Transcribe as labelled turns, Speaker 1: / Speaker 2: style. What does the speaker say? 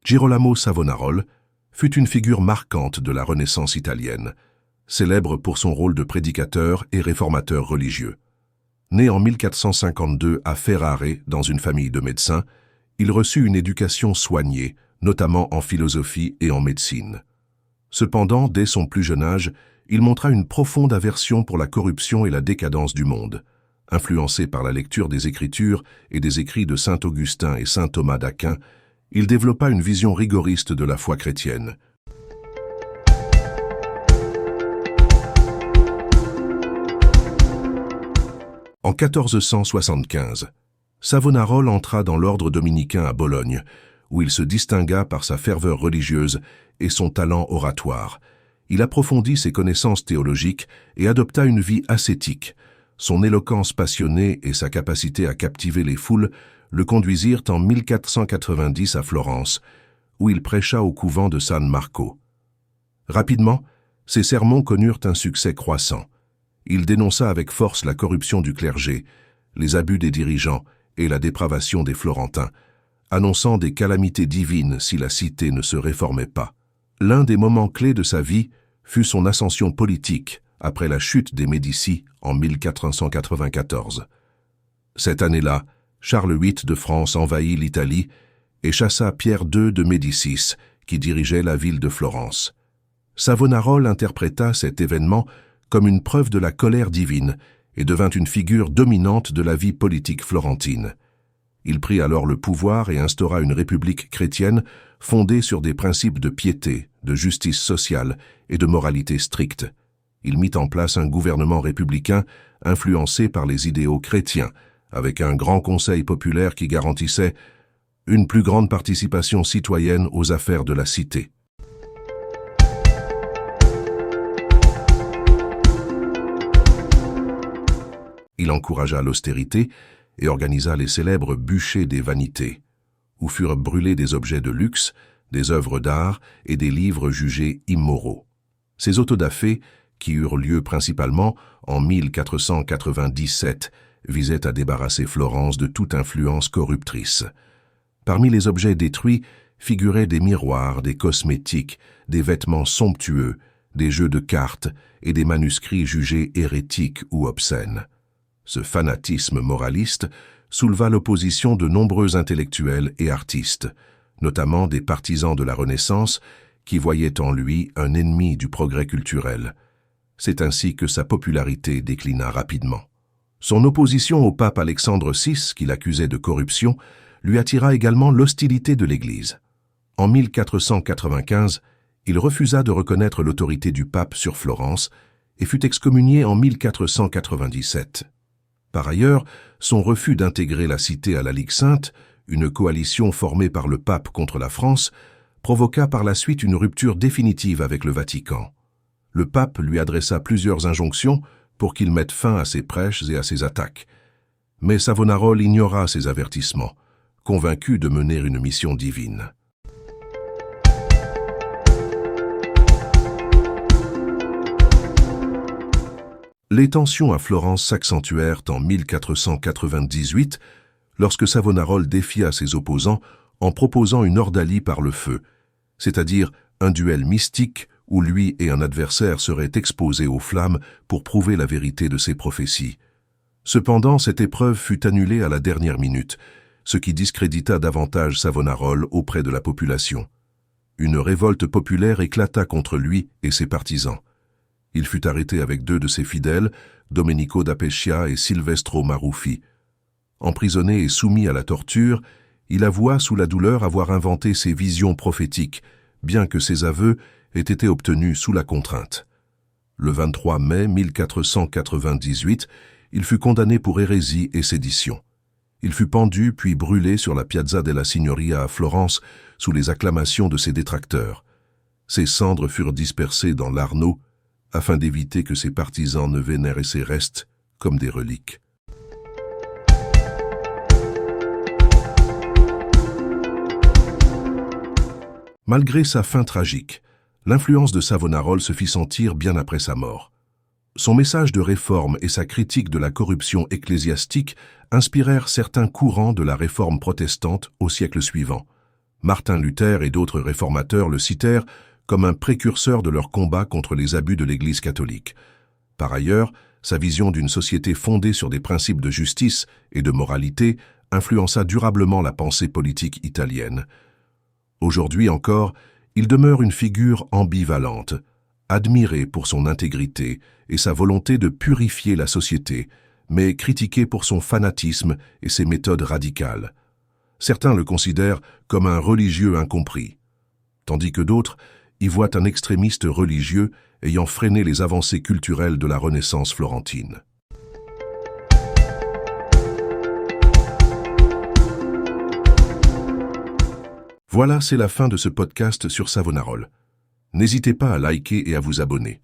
Speaker 1: Girolamo Savonarola fut une figure marquante de la Renaissance italienne, célèbre pour son rôle de prédicateur et réformateur religieux. Né en 1452 à Ferrare dans une famille de médecins, il reçut une éducation soignée, notamment en philosophie et en médecine. Cependant, dès son plus jeune âge, il montra une profonde aversion pour la corruption et la décadence du monde. Influencé par la lecture des Écritures et des écrits de saint Augustin et saint Thomas d'Aquin, il développa une vision rigoriste de la foi chrétienne. En 1475, Savonarola entra dans l'ordre dominicain à Bologne, où il se distingua par sa ferveur religieuse et son talent oratoire. Il approfondit ses connaissances théologiques et adopta une vie ascétique. Son éloquence passionnée et sa capacité à captiver les foules le conduisirent en 1490 à Florence, où il prêcha au couvent de San Marco. Rapidement, ses sermons connurent un succès croissant. Il dénonça avec force la corruption du clergé, les abus des dirigeants et la dépravation des Florentins, annonçant des calamités divines si la cité ne se réformait pas. L'un des moments clés de sa vie fut son ascension politique après la chute des Médicis en 1494. Cette année-là, Charles VIII de France envahit l'Italie et chassa Pierre II de Médicis, qui dirigeait la ville de Florence. Savonarola interpréta cet événement comme une preuve de la colère divine et devint une figure dominante de la vie politique florentine. Il prit alors le pouvoir et instaura une république chrétienne fondée sur des principes de piété, de justice sociale et de moralité stricte. Il mit en place un gouvernement républicain influencé par les idéaux chrétiens, avec un grand conseil populaire qui garantissait une plus grande participation citoyenne aux affaires de la cité. Il encouragea l'austérité et organisa les célèbres bûchers des vanités, où furent brûlés des objets de luxe, des œuvres d'art et des livres jugés immoraux. Ces autodafés, qui eurent lieu principalement en 1497, visaient à débarrasser Florence de toute influence corruptrice. Parmi les objets détruits figuraient des miroirs, des cosmétiques, des vêtements somptueux, des jeux de cartes et des manuscrits jugés hérétiques ou obscènes. Ce fanatisme moraliste souleva l'opposition de nombreux intellectuels et artistes, notamment des partisans de la Renaissance qui voyaient en lui un ennemi du progrès culturel. C'est ainsi que sa popularité déclina rapidement. Son opposition au pape Alexandre VI, qu'il accusait de corruption, lui attira également l'hostilité de l'Église. En 1495, il refusa de reconnaître l'autorité du pape sur Florence et fut excommunié en 1497. Par ailleurs, son refus d'intégrer la cité à la Ligue sainte, une coalition formée par le pape contre la France, provoqua par la suite une rupture définitive avec le Vatican. Le pape lui adressa plusieurs injonctions pour qu'il mette fin à ses prêches et à ses attaques. Mais Savonarola ignora ces avertissements, convaincu de mener une mission divine. Les tensions à Florence s'accentuèrent en 1498 lorsque Savonarola défia ses opposants en proposant une ordalie par le feu, c'est-à-dire un duel mystique où lui et un adversaire seraient exposés aux flammes pour prouver la vérité de ses prophéties. Cependant, cette épreuve fut annulée à la dernière minute, ce qui discrédita davantage Savonarola auprès de la population. Une révolte populaire éclata contre lui et ses partisans. Il fut arrêté avec 2 de ses fidèles, Domenico da Pescia et Silvestro Maruffi. Emprisonné et soumis à la torture, il avoua sous la douleur avoir inventé ses visions prophétiques, bien que ses aveux aient été obtenus sous la contrainte. Le 23 mai 1498, il fut condamné pour hérésie et sédition. Il fut pendu puis brûlé sur la Piazza della Signoria à Florence sous les acclamations de ses détracteurs. Ses cendres furent dispersées dans l'Arno afin d'éviter que ses partisans ne vénèrent ses restes comme des reliques. Malgré sa fin tragique, l'influence de Savonarola se fit sentir bien après sa mort. Son message de réforme et sa critique de la corruption ecclésiastique inspirèrent certains courants de la réforme protestante au siècle suivant. Martin Luther et d'autres réformateurs le citèrent comme un précurseur de leur combat contre les abus de l'Église catholique. Par ailleurs, sa vision d'une société fondée sur des principes de justice et de moralité influença durablement la pensée politique italienne. Aujourd'hui encore, il demeure une figure ambivalente, admiré pour son intégrité et sa volonté de purifier la société, mais critiqué pour son fanatisme et ses méthodes radicales. Certains le considèrent comme un religieux incompris, tandis que d'autres y voient un extrémiste religieux ayant freiné les avancées culturelles de la Renaissance florentine. Voilà, c'est la fin de ce podcast sur Savonarole. N'hésitez pas à liker et à vous abonner.